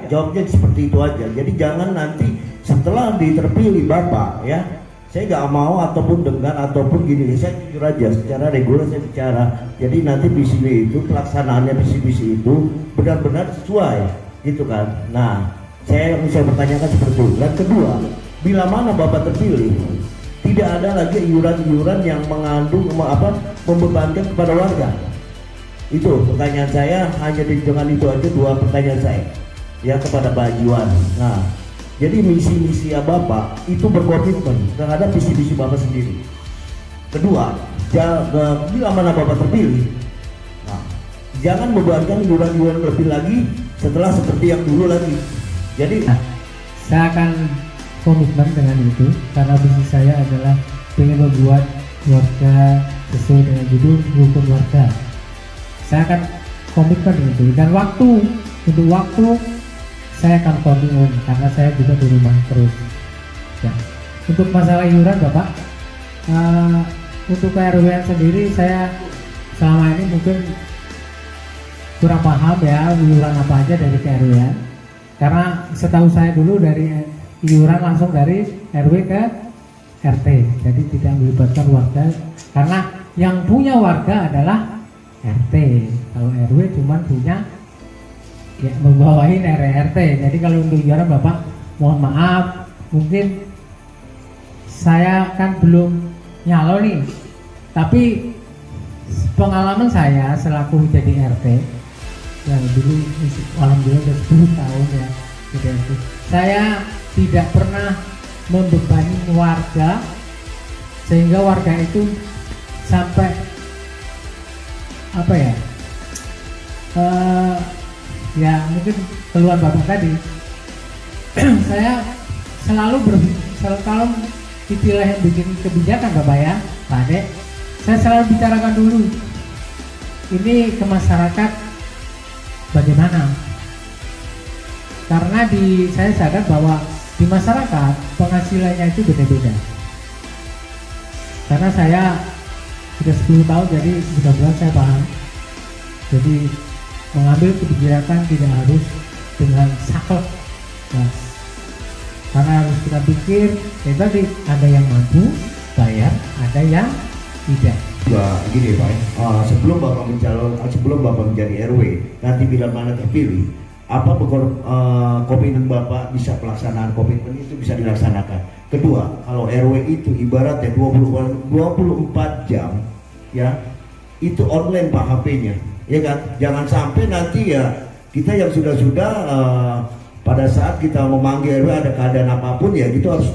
jawabnya seperti itu aja. Jadi jangan nanti setelah terpilih Bapak ya, saya nggak mau ataupun dengan ataupun gini, saya jujur aja secara reguler saya bicara. Jadi nanti visi itu pelaksanaannya visi itu benar-benar sesuai gitu kan. Nah, saya bertanyakan seperti itu. Dan kedua, bila mana Bapak terpilih, tidak ada lagi iuran-iuran yang mengandung membebankan kepada warga. Itu pertanyaan saya, hanya dengan itu aja dua pertanyaan saya ya kepada Pak Jiwan. Nah, jadi misi-misi Bapak itu berkomitmen terhadap visi-visi Bapak sendiri. Kedua, bila mana Bapak terpilih, nah, jangan membebankan iuran-iuran lebih lagi setelah seperti yang dulu lagi. Jadi saya akan komitmen dengan itu karena visi saya adalah ingin membuat warga sesuai dengan judul rukun warga. Saya akan komitmen itu, dan untuk waktu saya akan komitmen karena saya juga di rumah terus ya. Untuk masalah iuran Bapak, untuk KRW sendiri saya selama ini mungkin kurang paham ya iuran apa aja dari KRW, karena setahu saya dulu dari iuran langsung dari RW ke RT, jadi tidak melibatkan warga karena yang punya warga adalah RT. Kalau RW cuma punya ya membawain RT. Jadi kalau untuk iuran Bapak, mohon maaf, mungkin saya kan belum nyalon nih, tapi pengalaman saya selaku jadi RT yang dulu alhamdulillah sudah 10 tahun ya jadi RT, saya tidak pernah membebani warga sehingga warga itu sampai ya mungkin keluhan Bapak tadi. Saya selalu kalau istilah yang bikin kebijakan Bapak ya Pak Ade, saya selalu bicarakan dulu ini ke masyarakat bagaimana, karena saya sadar bahwa di masyarakat penghasilannya itu beda-beda. Karena saya sudah 10 tahun, jadi mudah-mudahan saya paham. Jadi mengambil kebijakan tidak harus dengan saklek, nah, karena harus kita pikir ya tadi ada yang mampu bayar, ada yang tidak. Gini Pak, sebelum Bapak menjadi RW, nanti bila mana terpilih, apa komitmen Bapak bisa pelaksanaan komitmen itu bisa dilaksanakan. Kedua, kalau RW itu ibaratnya 24 jam ya, itu online Pak HP-nya ya kan. Jangan sampai nanti ya kita yang sudah pada saat kita memanggil RW ada keadaan apapun ya gitu harus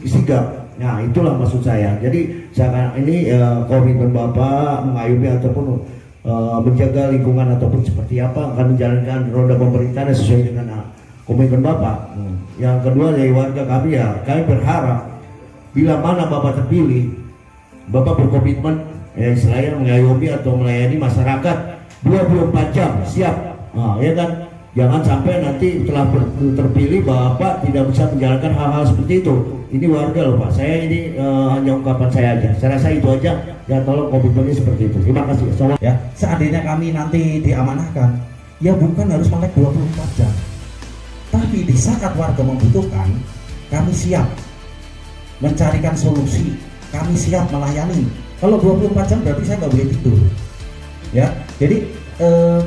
sigap. Nah itulah maksud saya. Jadi ini komitmen Bapak mengayomi ataupun menjaga lingkungan ataupun seperti apa akan menjalankan roda pemerintahan sesuai dengan komitmen Bapak. Yang kedua dari warga kami ya, kami berharap bila mana Bapak terpilih, Bapak berkomitmen selain mengayomi atau melayani masyarakat 24 jam siap, ya kan. Jangan sampai nanti setelah terpilih Bapak tidak bisa menjalankan hal-hal seperti itu. Ini warga loh Pak, saya ini hanya ungkapan saya aja. Saya rasa itu aja, ya tolong komitmennya seperti itu. Terima kasih. Ya, seandainya kami nanti diamanahkan, ya bukan harus melek 24 jam. Tapi di saat warga membutuhkan, kami siap mencarikan solusi, kami siap melayani. Kalau 24 jam berarti saya nggak boleh tidur. Ya, jadi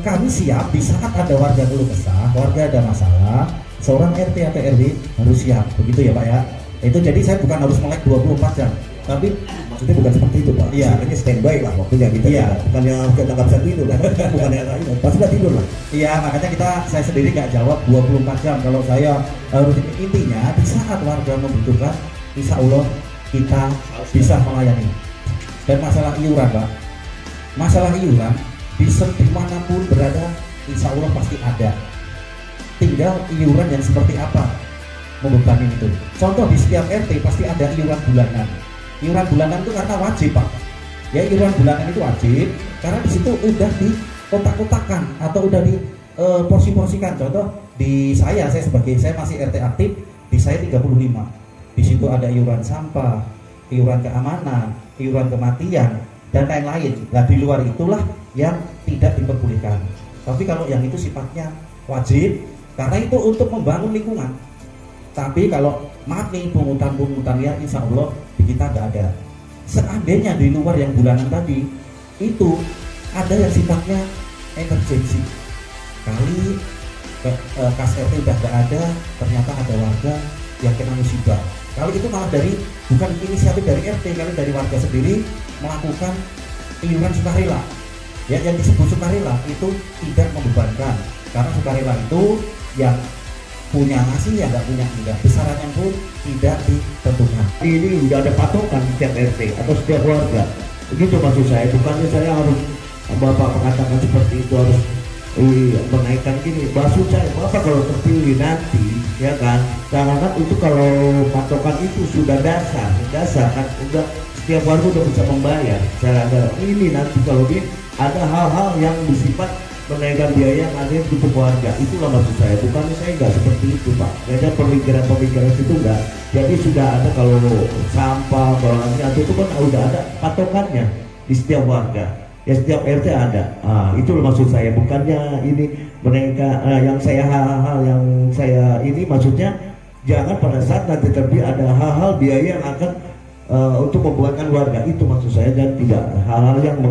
kami siap di saat ada warga keluh kesah, warga ada masalah, seorang RT atau RW harus siap, begitu ya Pak ya. Itu jadi saya bukan harus melek 24 jam, tapi maksudnya bukan seperti itu Pak. Iya, ini standby lah waktunya kita. Iya, bukannya kita nggak bisa tidur kan? Bukannya lain, pasti nggak tidur lah. Iya, makanya saya sendiri nggak jawab 24 jam. Kalau saya harus intinya di saat warga membutuhkan, insya Allah kita bisa melayani. Dan masalah iuran Pak, masalah iuran di manapun berada, insya Allah pasti ada. Tinggal iuran yang seperti apa membebani itu. Contoh di setiap RT pasti ada iuran bulanan. Iuran bulanan itu karena wajib Pak. Ya iuran bulanan itu wajib karena di situ udah di kotak-kotakan atau udah di porsi-porsikan. Contoh di saya masih RT aktif, di saya 35. Di situ ada iuran sampah, iuran keamanan, iuran kematian dan lain-lain. Nah di luar itulah yang tidak diperbolehkan. Tapi kalau yang itu sifatnya wajib, karena itu untuk membangun lingkungan. Tapi kalau maaf nih, pungutan liar insya Allah di kita nggak ada. Seandainya di luar yang bulanan tadi itu ada yang sifatnya emergency, kali kas RT udah nggak ada, ternyata ada warga yang kena musibah. Kalau itu malah bukan inisiatif dari RT, kali dari warga sendiri melakukan iuran sukarela. Ya, yang disebut sukarela itu tidak membebankan, karena sukarela itu yang punya ngasih, yang nggak punya enggak, besarannya pun tidak ditentukan. Ini udah ada patokan setiap RT atau setiap warga. Begitu maksud saya, bukannya saya harus Bapak mengatakan seperti itu harus menaikkan gini. Maksud saya, Bapak kalau terpilih nanti, ya kan, karena kan itu kalau patokan itu sudah dasar kan, udah setiap warga udah bisa membayar. Saya ada ini nanti kalau ini ada hal-hal yang bersifat menaikkan biaya yang ada untuk warga, itulah maksud saya. Bukannya saya nggak seperti itu Pak, ada pemikiran itu enggak. Jadi sudah ada kalau sampah, kalau itu kan udah ada patokannya di setiap warga, ya setiap RT ada. Itulah maksud saya, bukannya ini mereka yang saya hal-hal yang saya ini maksudnya jangan pada saat nanti terjadi ada hal-hal biaya yang akan untuk membuatkan warga, itu maksud saya, dan tidak hal-hal yang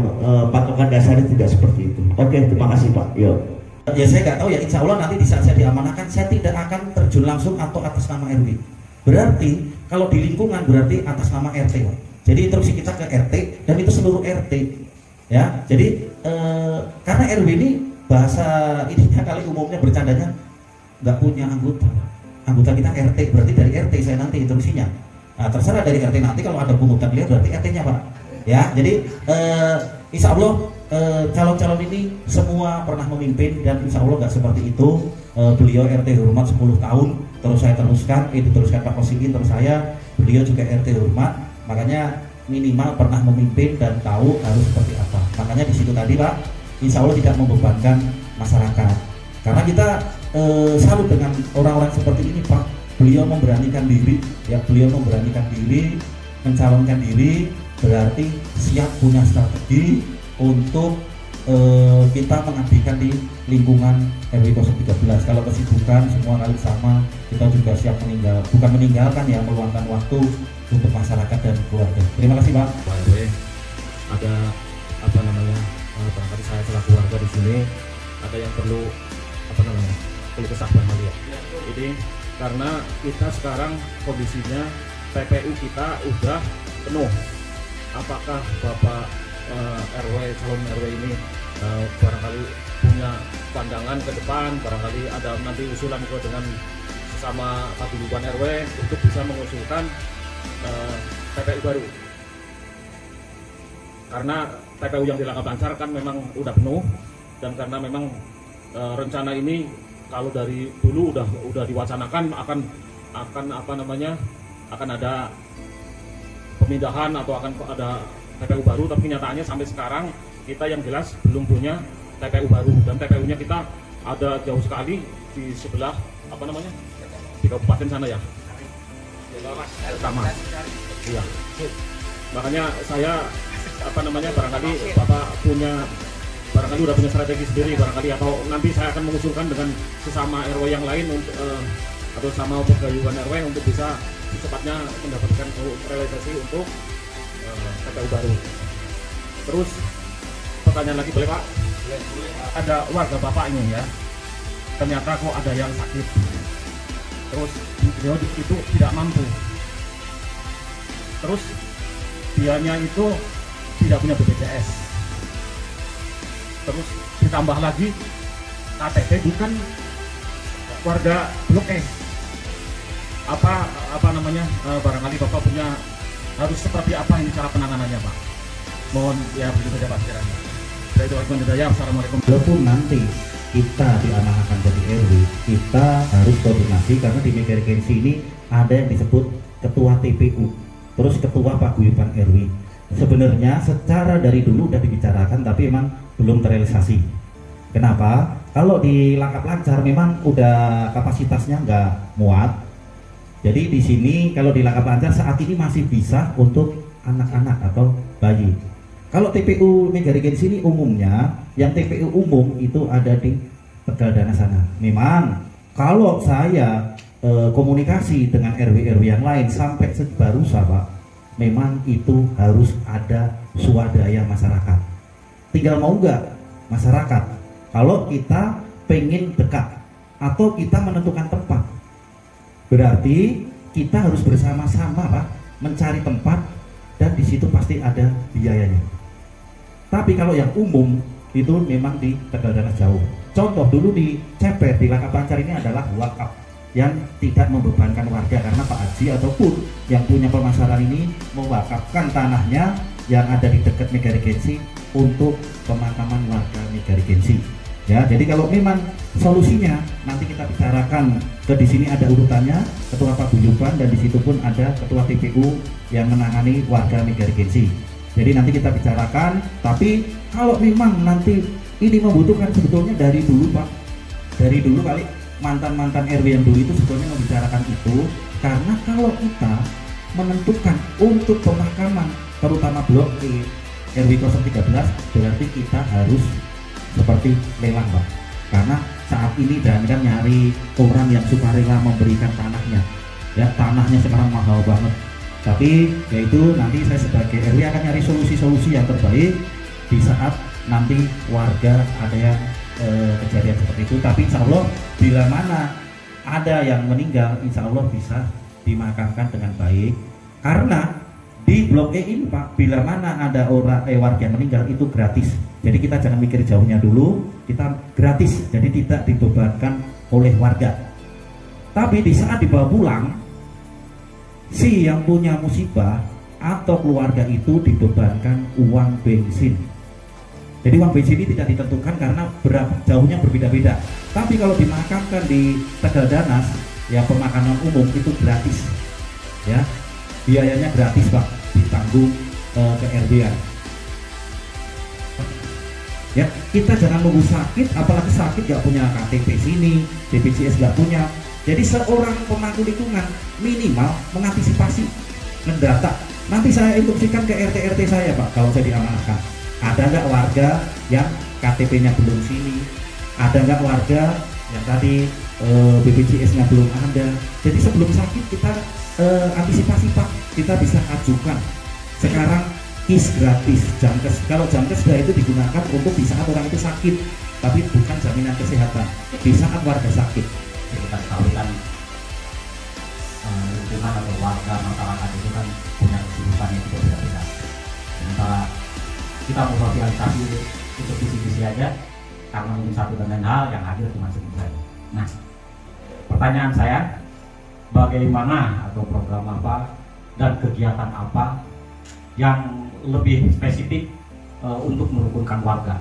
patokan dasarnya tidak seperti itu. Oke, terima kasih Pak. Yo. Ya saya nggak tahu ya, insya Allah nanti di saat saya diamanahkan saya tidak akan terjun langsung atau atas nama RW. Berarti kalau di lingkungan berarti atas nama RT. Jadi instruksi kita ke RT dan itu seluruh RT. Ya, jadi karena RW ini bahasa ininya kali umumnya bercandanya nggak punya anggota kita RT, berarti dari RT saya nanti instruksinya. Nah, terserah dari RT nanti kalau ada pungutan liar berarti RT-nya Pak. Ya, jadi insya Allah calon-calon ini semua pernah memimpin dan insya Allah nggak seperti itu. Beliau RT hormat 10 tahun, terus saya diteruskan Pak Kosikin, terus saya, beliau juga RT hormat, makanya minimal pernah memimpin dan tahu harus seperti apa. Makanya di situ tadi Pak, insya Allah tidak membebankan masyarakat. Karena kita salut dengan orang-orang seperti ini Pak. Beliau memberanikan diri, ya beliau memberanikan diri, mencalonkan diri, berarti siap punya strategi untuk kita mengabdikan di lingkungan RW 013. Kalau kesibukan semua kali sama, kita juga siap bukan meninggalkan ya, meluangkan waktu untuk masyarakat dan keluarga. Terima kasih Pak. Pak RW, ada barangkali saya selaku warga di sini ada yang perlu perlu kesabaran kali ya. Ini karena kita sekarang kondisinya TPU kita udah penuh. Apakah Bapak calon RW ini barangkali punya pandangan ke depan, barangkali ada nanti usulan dengan sesama paguyuban RW untuk bisa mengusulkan TPU baru. Karena TPU yang di Langkap Lancar kan memang udah penuh, dan karena memang rencana ini kalau dari dulu udah diwacanakan akan ada pemindahan atau akan ada TPU baru, tapi kenyataannya sampai sekarang kita yang jelas belum punya TPU baru, dan TPU-nya kita ada jauh sekali di sebelah di kabupaten sana ya. Sama. Iya. Makanya saya barangkali Bapak barangkali udah punya strategi sendiri barangkali, atau nanti saya akan mengusulkan dengan sesama RW yang lain atau sama pegawai RW untuk bisa secepatnya mendapatkan realisasi untuk TPU baru. Terus pertanyaan lagi boleh Pak? Ada warga Bapak ini ya, ternyata kok ada yang sakit, terus beliau itu tidak mampu, terus dianya itu tidak punya BPJS, terus ditambah lagi KTP bukan warga Blok E. Barangkali Bapak punya harus seperti apa ini cara penanganannya Pak? Mohon ya begitu saja Pak sekiranya. Saya doakan hidayah. Assalamualaikum. Walaupun nanti kita diamanahkan jadi RW, kita harus koordinasi karena di Megaregensi ini ada yang disebut ketua TPU, terus ketua paguyuban RW. Sebenarnya secara dari dulu udah dibicarakan tapi memang belum terrealisasi. Kenapa? Kalau di Langkap Lancar memang udah kapasitasnya nggak muat. Jadi di sini kalau di Langkap Lancar saat ini masih bisa untuk anak-anak atau bayi. Kalau TPU Megaregensi ini umumnya yang TPU umum itu ada di Tegal Dana sana. Memang Kalau saya komunikasi dengan RW-RW yang lain sampai sebarusa Pak, memang itu harus ada swadaya masyarakat. Tinggal mau nggak masyarakat kalau kita pengen dekat atau kita menentukan tempat, berarti kita harus bersama-sama Pak mencari tempat, dan di situ pasti ada biayanya. Tapi kalau yang umum itu memang di Tegal Danas jauh. Contoh dulu di Cepet, di Langkah Pancar ini adalah wakaf yang tidak membebankan warga, karena Pak Haji ataupun yang punya pemasaran ini mewakafkan tanahnya yang ada di dekat Megarigensi untuk pemakaman warga Megarigensi. Ya, jadi kalau memang solusinya nanti kita bicarakan di sini ada urutannya, Ketua Paguyuban, dan di situ pun ada Ketua TPU yang menangani warga Megarigensi. Jadi nanti kita bicarakan, tapi kalau memang nanti ini membutuhkan, sebetulnya dari dulu Pak, dari dulu kali mantan-mantan RW yang dulu itu sebetulnya membicarakan itu, karena kalau kita menentukan untuk pemakaman terutama blok E RW 013 berarti kita harus seperti lelang Pak, karena saat ini dan kan nyari orang yang sukarela memberikan tanahnya, ya tanahnya sekarang mahal banget. Tapi yaitu nanti saya sebagai RW akan nyari solusi-solusi yang terbaik di saat nanti warga ada yang kejadian seperti itu. Tapi insya Allah bila mana ada yang meninggal, insya Allah bisa dimakamkan dengan baik. Karena di blok E ini Pak, bila mana ada orang warga yang meninggal itu gratis. Jadi kita jangan mikir jauhnya dulu, kita gratis, jadi tidak dibebankan oleh warga. Tapi di saat dibawa pulang, si yang punya musibah atau keluarga itu dibebankan uang bensin. Jadi uang bensin ini tidak ditentukan karena berapa jauhnya berbeda-beda. Tapi kalau dimakamkan di Tegal Danas, ya pemakaman umum itu gratis, ya biayanya gratis Pak, ditanggung ke RW-an. Ya kita jangan nunggu sakit, apalagi sakit gak punya KTP sini, BPJS gak punya. Jadi seorang pemangku lingkungan minimal mengantisipasi, mendata. Nanti saya instruksikan ke RT-RT saya Pak, kalau saya diamanahkan. Ada nggak warga yang KTP-nya belum sini? Ada nggak warga yang tadi BPJS-nya belum ada? Jadi sebelum sakit kita antisipasi Pak, kita bisa ajukan. Sekarang KIS gratis, Jamkes. Kalau Jamkes itu digunakan untuk di saat orang itu sakit, tapi bukan jaminan kesehatan. Di saat warga sakit. Kita tahu kan lingkungan atau warga masyarakat itu kan punya kesibukan yang berbeda-beda. Sementara kita mau sosialisasi untuk visi-visi aja, karena mungkin satu dan lain hal yang hadir cuma sedikit. Nah, pertanyaan saya, bagaimana atau program apa dan kegiatan apa yang lebih spesifik untuk merukunkan warga?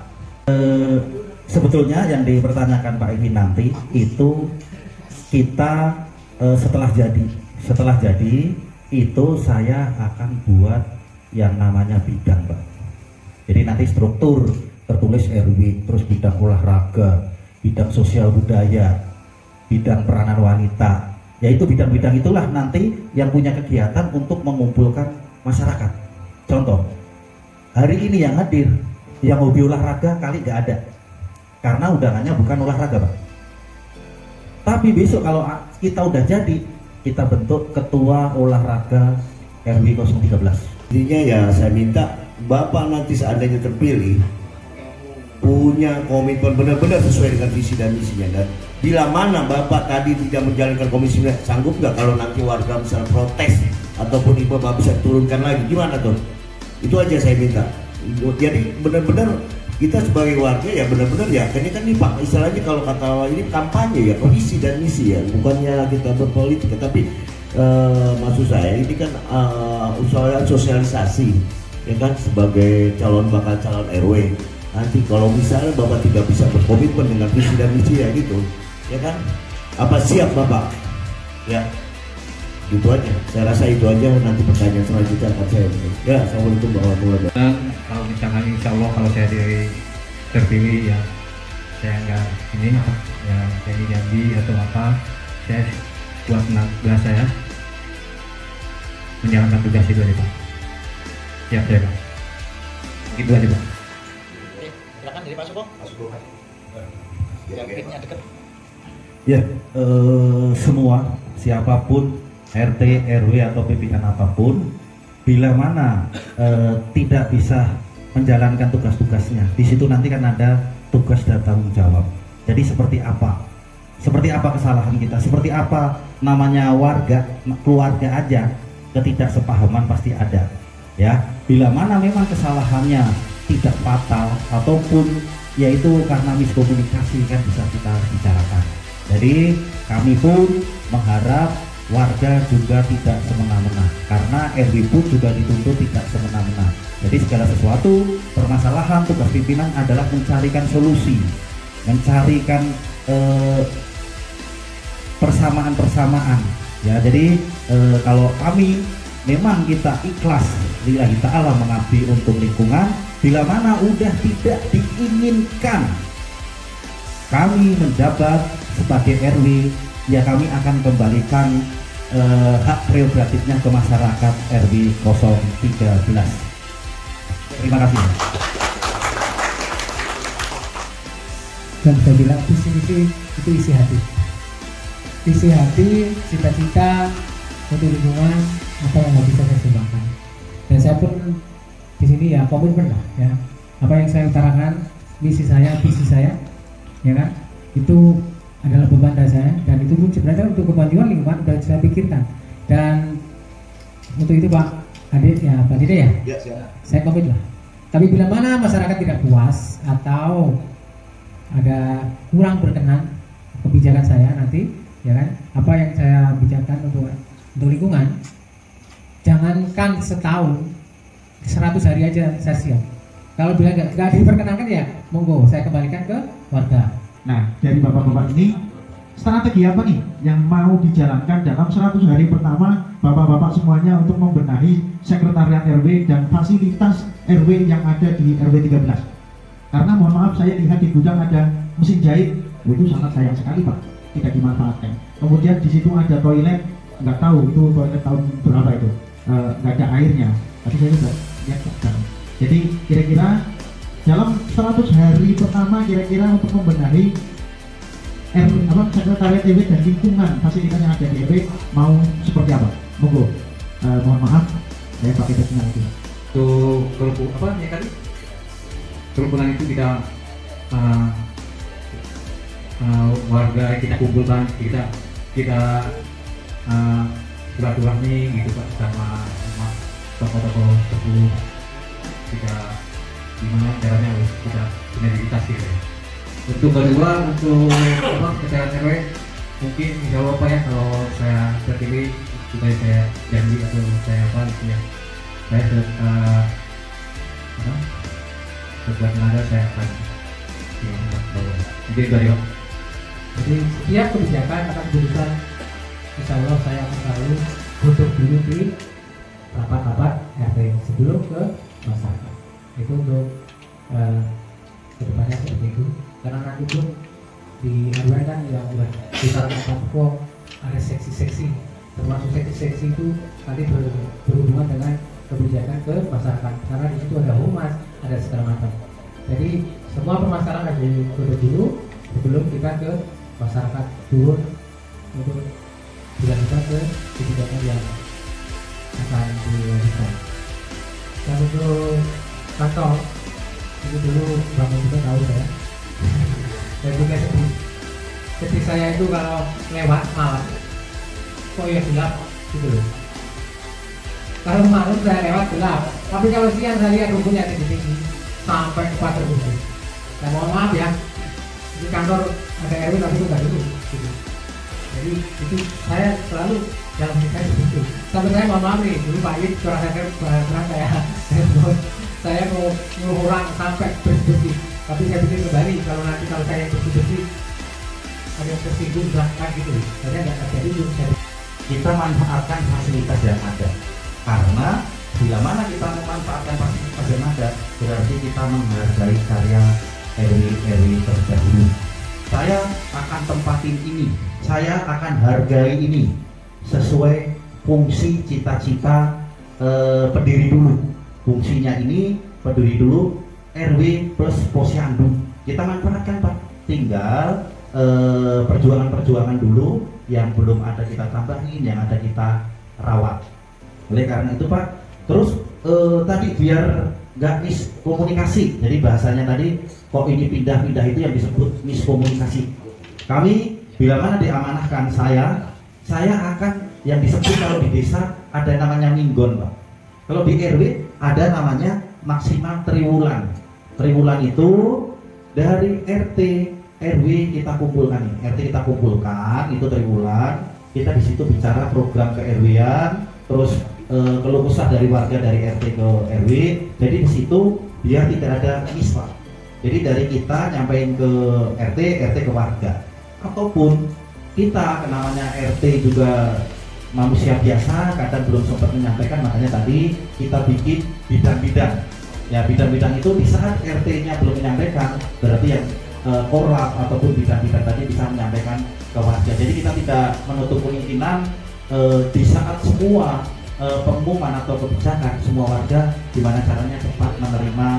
Sebetulnya yang dipertanyakan Pak Iwi nanti itu kita setelah jadi itu saya akan buat yang namanya bidang Pak. Jadi nanti struktur tertulis RW, terus bidang olahraga, bidang sosial budaya, bidang peranan wanita. Yaitu bidang-bidang itulah nanti yang punya kegiatan untuk mengumpulkan masyarakat. Contoh, hari ini yang hadir yang hobi olahraga kali nggak ada, karena undangannya bukan olahraga Pak. Tapi besok kalau kita udah jadi, kita bentuk ketua olahraga RW 013. Intinya ya saya minta Bapak nanti seandainya terpilih punya komitmen benar-benar sesuai dengan visi dan misinya, dan bila mana Bapak tadi tidak menjalankan komisi, sanggup nggak kalau nanti warga misalnya protes ataupun Ibu Bapak bisa turunkan lagi, gimana tuh? Itu aja saya minta. Jadi benar-benar kita sebagai warga ya benar-benar ya, ini kan nih Pak, istilahnya kalau kata ini kampanye ya, visi dan misi ya, bukannya kita berpolitik, tapi maksud saya ini kan usaha sosialisasi ya kan, sebagai bakal calon RW. Nanti kalau misalnya Bapak tidak bisa berkomitmen dengan visi dan misi ya gitu, ya kan? Apa siap Bapak? Ya, gitu aja. Saya rasa itu aja. Nanti pertanyaan selanjutnya akan saya. Ya, assalamualaikum warahmatullahi wabarakatuh. Dan kalau misalkan insya Allah kalau saya terpilih ya, saya nggak ini ya janji atau apa, saya buat tugas saya menjalankan tugas itu aja Pak. Siap saya Pak. Itu aja Pak. Silakan dari Pak Sugeng. Yang pinnya dekat. Ya, semua siapapun RT, RW atau pimpinan apapun, bila mana tidak bisa menjalankan tugas-tugasnya, di situ nanti kan ada tugas dan tanggung jawab. Jadi seperti apa? Seperti apa kesalahan kita? Seperti apa namanya warga, keluarga aja, ketidaksepahaman pasti ada. Ya, bila mana memang kesalahannya tidak fatal ataupun yaitu karena miskomunikasi, kan bisa kita bicarakan. Jadi kami pun mengharap warga juga tidak semena-mena, karena RW pun juga dituntut tidak semena-mena. Jadi segala sesuatu permasalahan, tugas pimpinan adalah mencarikan solusi, mencarikan persamaan-persamaan. Ya, jadi kalau kami memang kita ikhlas lillahi ta'ala mengabdi untuk lingkungan, bila mana udah tidak diinginkan kami menjabat sebagai RW, ya kami akan kembalikan hak prerogatifnya ke masyarakat RW 013. Terima kasih. Dan saya bilang visi misi itu isi hati. Isi hati, cita-cita untuk lingkungan apa yang nggak bisa saya sumbangkan. Dan saya pun di sini ya komitmen lah ya. Apa yang saya utarakan, misi saya, visi saya, ya kan? Itu adalah beban dari saya, dan itu pun sebenarnya untuk kemajuan lingkungan sudah saya pikirkan. Dan untuk itu Pak Adit ya, Pak Dede ya, saya komit lah. Tapi bila mana masyarakat tidak puas atau ada kurang berkenan kebijakan saya nanti, ya kan, apa yang saya bicarakan untuk lingkungan, jangankan setahun, 100 hari aja saya siap. Kalau bila nggak diperkenankan ya monggo saya kembalikan ke warga. Nah, dari bapak-bapak ini, strategi apa nih yang mau dijalankan dalam 100 hari pertama bapak-bapak semuanya untuk membenahi sekretariat RW dan fasilitas RW yang ada di RW 13? Karena mohon maaf, saya lihat di gudang ada mesin jahit, itu sangat sayang sekali Pak, tidak dimanfaatkan. Kemudian di situ ada toilet, nggak tahu itu toilet tahun berapa itu, nggak ada airnya, tapi saya juga lihat sekarang. Jadi kira-kira dalam 100 hari pertama kira-kira untuk membenahi sekretariat RW dan lingkungan fasilitas yang ada di RW mau seperti apa? Monggo. Mohon maaf, saya pakai personal itu. Untuk apa ya tadi? Kerukunan itu kita warga kita kumpulkan, kita silaturahmi gitu Pak, sama tokoh-tokoh tersebut, kita gimana caranya harus kita sinergitas gitu ya. Untuk kedua, untuk kesehatan RW mungkin insya Allah Pak ya, kalau saya terpilih supaya saya janji atau saya apa gitu ya, saya sebuah tenaga saya akan jadi dari Jadi setiap kebijakan akan diberikan, insya Allah saya akan selalu duduk dulu di rapat-rapat RT sebelum ke masyarakat. Itu untuk kedepannya seperti itu. Karena nanti pun di RW kan yang udah kita rapat kok ada seksi-seksi, termasuk seksi-seksi itu nanti berhubungan dengan kebijakan ke masyarakat. Karena di situ ada humas, ada segala macam. Jadi semua permasalahan harus ditutup dulu sebelum kita ke masyarakat turun untuk dilanjutkan ke kebijakan yang akan dilanjutkan. Dan untuk kantor itu dulu bangun juga tahu saya. Dan juga seperti saya itu kalau lewat malam, kok ya gelap gitu loh. Kalau malam saya lewat gelap, tapi kalau siang saya lihat rumputnya tinggi-tinggi sampai 4 rumput. Saya mohon maaf ya, di kantor ada RW tapi itu nggak dulu. Gitu. Jadi itu saya selalu dalam hidup saya seperti itu. Sampai saya mohon maaf nih, dulu Pak Yid suara saya kurang saya mau orang sampai bersih-bersih. Tapi saya pikir kembali kalau saya yang bersih-bersih ada yang tersinggung belakang gitu, saya nggak terjadi itu. Kita manfaatkan fasilitas yang ada, karena bila mana kita memanfaatkan fasilitas yang ada, berarti kita menghargai karya RW terdahulu. Saya akan tempatin ini, saya akan hargai ini sesuai fungsi cita-cita pendiri dulu. Fungsinya ini pendiri dulu RW plus posyandu. Kita manfaatkan Pak. Tinggal perjuangan-perjuangan dulu yang belum ada kita tambahin, yang ada kita rawat. Oleh karena itu Pak, terus tadi biar nggak miskomunikasi, jadi bahasanya tadi kok ini pindah-pindah itu yang disebut miskomunikasi. Kami bila mana diamanahkan saya akan yang disebut kalau di desa ada namanya minggon Pak. Kalau di RW ada namanya maksimal triwulan. Triwulan itu dari RT RW kita kumpulkan nih. RT kita kumpulkan itu triwulan. Kita di situ bicara program ke RW-an, terus keluh kesah dari warga dari RT ke RW. Jadi di situ biar tidak ada miss Pak. Jadi dari kita nyampein ke RT, RT ke warga. Ataupun kita namanya RT juga manusia biasa, kadang belum sempat menyampaikan, makanya tadi kita bikin bidang-bidang. Ya bidang-bidang itu di saat RT-nya belum menyampaikan, berarti yang korlap ataupun bidang-bidang tadi bisa menyampaikan ke warga. Jadi kita tidak menutup kemungkinan di saat semua pengumuman atau kebijakan semua warga gimana caranya cepat menerima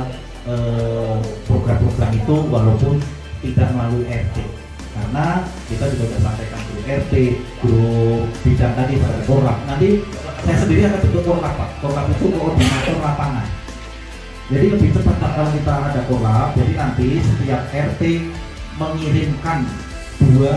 program-program itu walaupun tidak melalui RT. Karena kita juga sudah sampaikan grup RT, grup bidang tadi pada korlap. Nanti saya sendiri akan bentuk korlap Pak. Korlap itu koordinator lapangan. Jadi lebih cepat Pak kalau kita ada korlap. Jadi nanti setiap RT mengirimkan 2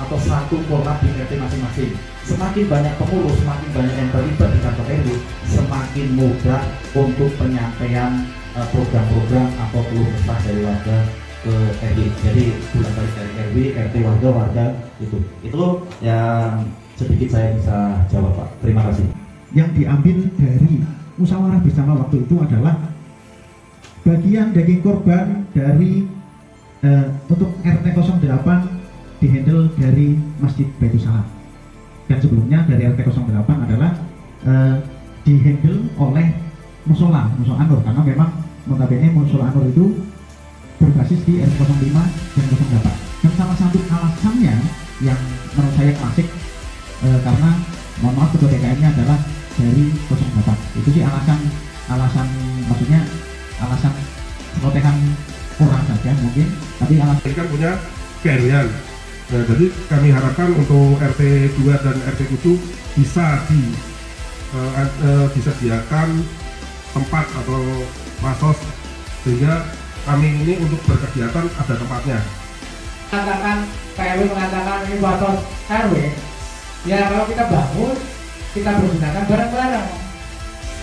atau 1 korlap di RT masing-masing. Semakin banyak pengurus, semakin banyak yang terlibat di kantor RW, semakin mudah untuk penyampaian program-program atau keluh kesah dari warga ke RW. Jadi bulan balik dari RW, RT, warga itu yang sedikit saya bisa jawab Pak. Terima kasih. Yang diambil dari musyawarah bersama waktu itu adalah bagian daging korban dari untuk RT 08 dihandle dari Masjid Baitul Salam, dan sebelumnya dari RT 08 adalah dihandle oleh Musola Anur, karena memang notabene Musola Anur itu berbasis di RT 05 dan 08. Dan salah satu alasannya yang menurut saya klasik karena mohon maaf ketua DKM-nya adalah dari 08. Itu sih alasan maksudnya alasan pelotehan orang saja mungkin, tapi alasan ini kan punya keahlian. Nah, jadi kami harapkan untuk RT 2 dan RT 7 bisa disediakan tempat atau pasos sehingga kami ini untuk berkegiatan ada tempatnya. Mengatakan PRW mengatakan ini pasos RW, ya kalau kita bangun kita bergunakan bareng-bareng.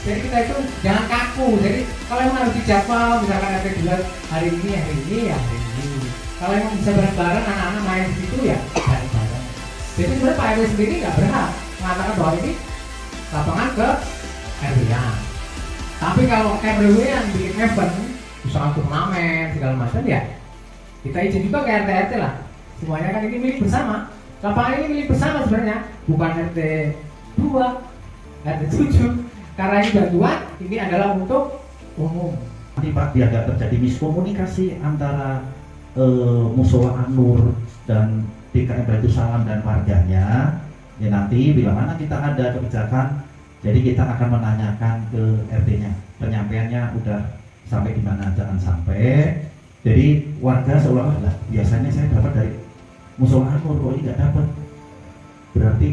Jadi kita itu jangan kaku. Jadi kalau emang harus dijadwal, misalkan RT 2 hari ini ya hari ini. Kalau emang bisa bareng-bareng anak-anak main di situ ya bareng-bareng. Jadi sebenarnya Pak RW sendiri nggak berhak mengatakan bahwa ini lapangan ke RW-an. Tapi kalau RW yang bikin event, misalkan turnamen segala macam ya kita izin juga ke RT lah. Semuanya kan ini milik bersama. Lapangan ini milik bersama sebenarnya, bukan RT 2, RT 7. Karena ini bantuan, ini adalah untuk umum. Nanti Pak biar tidak terjadi miskomunikasi antara Musola Anur dan DKM Baitul Salam dan warganya. Ya nanti bila mana kita ada kebijakan, jadi kita akan menanyakan ke RT-nya. Penyampaiannya udah sampai di mana, jangan sampai. Jadi warga seolah-olah biasanya saya dapat dari Musola Anur, kok ini nggak dapat. Berarti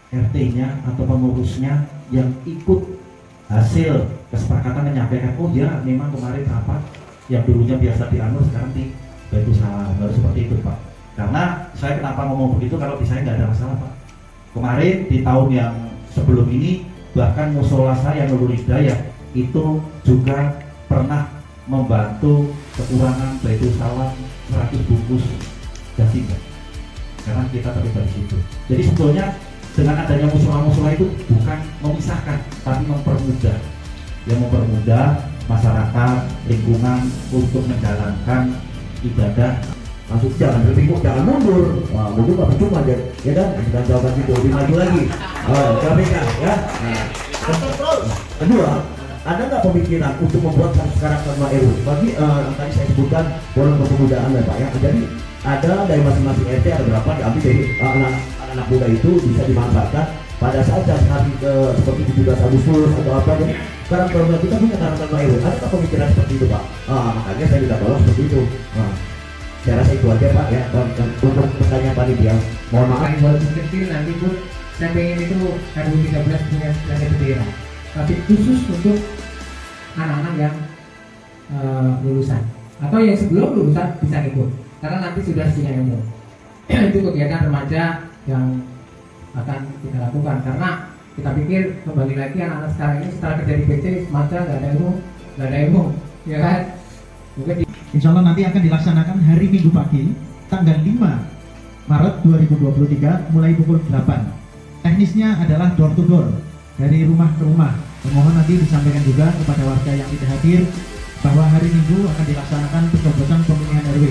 RT-nya atau pengurusnya yang ikut hasil kesepakatan menyampaikan, oh ya memang kemarin rapat yang dulunya biasa di Anur sekarang di Baitul Salam, harus seperti itu Pak. Karena saya kenapa ngomong begitu, kalau di saya nggak ada masalah Pak. Kemarin di tahun yang sebelum ini bahkan musola saya Nurul Hidayah itu juga pernah membantu kekurangan Baitul Salam 100 bungkus daging, karena kita terlibat di situ. Jadi sebetulnya dengan adanya musola-musola itu bukan memisahkan, tapi mempermudah. Yang mempermudah masyarakat, lingkungan untuk menjalankan ibadah. Masuk jangan berpikir, jangan mundur. Wah, mundur nggak percuma aja, ya kan? Kita jawaban itu lebih maju lagi. KPK ya. Kedua, ada nggak pemikiran untuk membuat satu karakter RW? Bagi tadi saya sebutkan forum kepemudaan ya Pak ya. Jadi ada dari masing-masing RT ada berapa diambil dari anak muda itu bisa dimanfaatkan pada saat hari seperti 17 Agustus atau apa. Jadi sekarang kalau kita punya karakter RW, ada nggak pemikiran seperti itu Pak? Makanya saya minta tolong seperti itu. Saya rasa itu aja Pak ya, untuk pertanyaan panitia. Mohon maaf. Walaupun kecil nanti pun saya pengen itu RW 13 punya planet bendera, tapi khusus untuk anak-anak yang lulusan atau yang sebelum lulusan bisa ikut, karena nanti sudah punya ilmu. Itu kegiatan remaja yang akan kita lakukan, karena kita pikir kembali lagi anak-anak sekarang ini setelah kerja di PC semacam nggak ada ilmu, ya kan? Mungkin Insya Allah nanti akan dilaksanakan hari Minggu pagi tanggal 5 Maret 2023 mulai pukul 8. Teknisnya adalah door to door dari rumah ke rumah. Mohon nanti disampaikan juga kepada warga yang tidak hadir bahwa hari Minggu akan dilaksanakan pencoblosan pemilihan RW.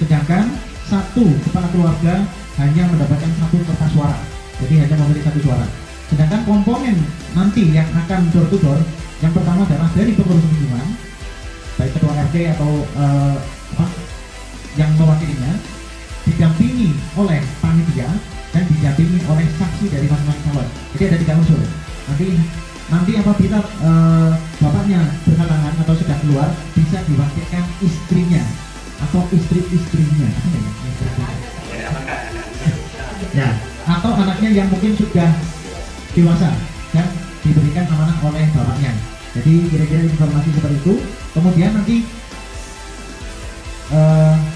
Sedangkan satu kepala keluarga hanya mendapatkan satu kertas suara, jadi hanya memilih satu suara. Sedangkan komponen nanti yang akan door to door, yang pertama adalah dari pengurus lingkungan, baik ketua RT atau yang mewakilinya, didampingi oleh panitia dan didampingi oleh saksi dari masing-masing calon. Jadi ada 3 unsur. Nanti apabila bapaknya berhalangan atau sedang keluar, bisa diwakilkan istrinya atau istri-istrinya, ya, atau anaknya yang mungkin sudah dewasa dan diberikan amanah oleh bapaknya. Jadi kira-kira informasi seperti itu. Kemudian nanti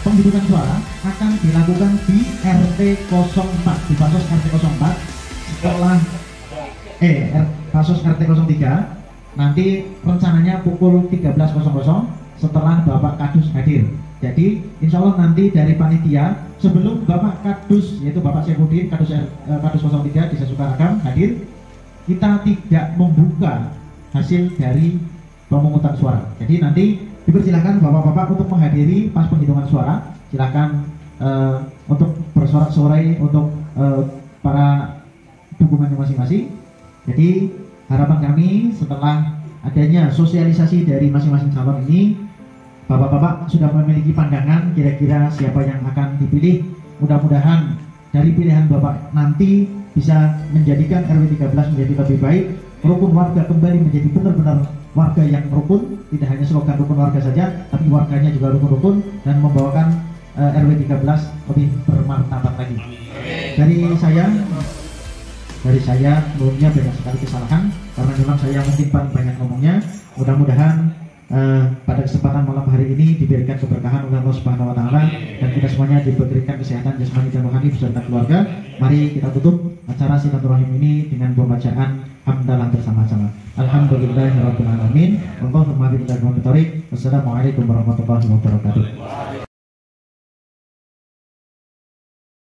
penghitungan suara akan dilakukan di RT 04, di Pasos RT 04 setelah Pasos RT 03 nanti rencananya pukul 13.00 setelah Bapak Kadus hadir. Jadi insya Allah nanti dari panitia sebelum Bapak Kadus, yaitu Bapak Syaifudin Kadus 03 Desa Sukaragam hadir, kita tidak membuka hasil dari pemungutan suara. Jadi nanti dipersilakan bapak-bapak untuk menghadiri pas penghitungan suara. Silakan untuk bersorak-sorai untuk para dukungannya masing-masing. Jadi harapan kami setelah adanya sosialisasi dari masing-masing calon ini, bapak-bapak sudah memiliki pandangan kira-kira siapa yang akan dipilih. Mudah-mudahan dari pilihan bapak nanti bisa menjadikan RW 13 menjadi lebih baik, rukun warga kembali menjadi benar-benar warga yang rukun, tidak hanya slogan rukun warga saja, tapi warganya juga rukun-rukun dan membawakan RW 13 lebih bermartabat lagi. Dari saya sebelumnya banyak sekali kesalahan karena memang saya mungkin paling banyak ngomongnya. Mudah-mudahan pada kesempatan malam hari ini diberikan keberkahan oleh Allah Subhanahu wa taala dan kita semuanya diberikan kesehatan jasmani dan rohani beserta keluarga. Mari kita tutup acara silaturahim ini dengan pembacaan hamdalah bersama-sama. Alhamdulillahirabbil alamin. Wassalamualaikum warahmatullahi wabarakatuh.